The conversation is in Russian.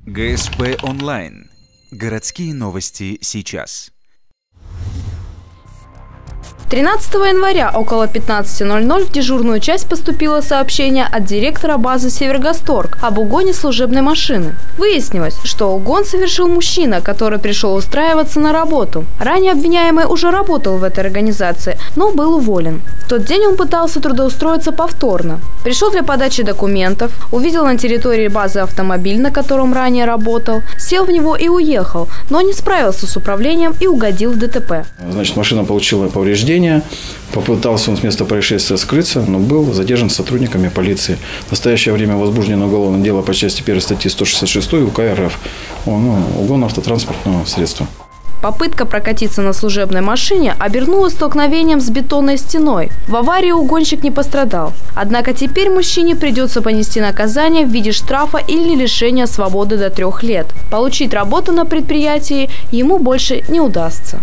ГСП онлайн. Городские новости сейчас. 13 января около 15:00 в дежурную часть поступило сообщение от директора базы «Севергасторг» об угоне служебной машины. Выяснилось, что угон совершил мужчина, который пришел устраиваться на работу. Ранее обвиняемый уже работал в этой организации, но был уволен. В тот день он пытался трудоустроиться повторно. Пришел для подачи документов, увидел на территории базы автомобиль, на котором ранее работал, сел в него и уехал, но не справился с управлением и угодил в ДТП. Значит, машина получила повреждения. Попытался он с места происшествия скрыться, но был задержан сотрудниками полиции. В настоящее время возбуждено уголовное дело по части 1 статьи 166 УК РФ. Угон автотранспортного средства. Попытка прокатиться на служебной машине обернулась столкновением с бетонной стеной. В аварии угонщик не пострадал. Однако теперь мужчине придется понести наказание в виде штрафа или лишения свободы до 3 лет. Получить работу на предприятии ему больше не удастся.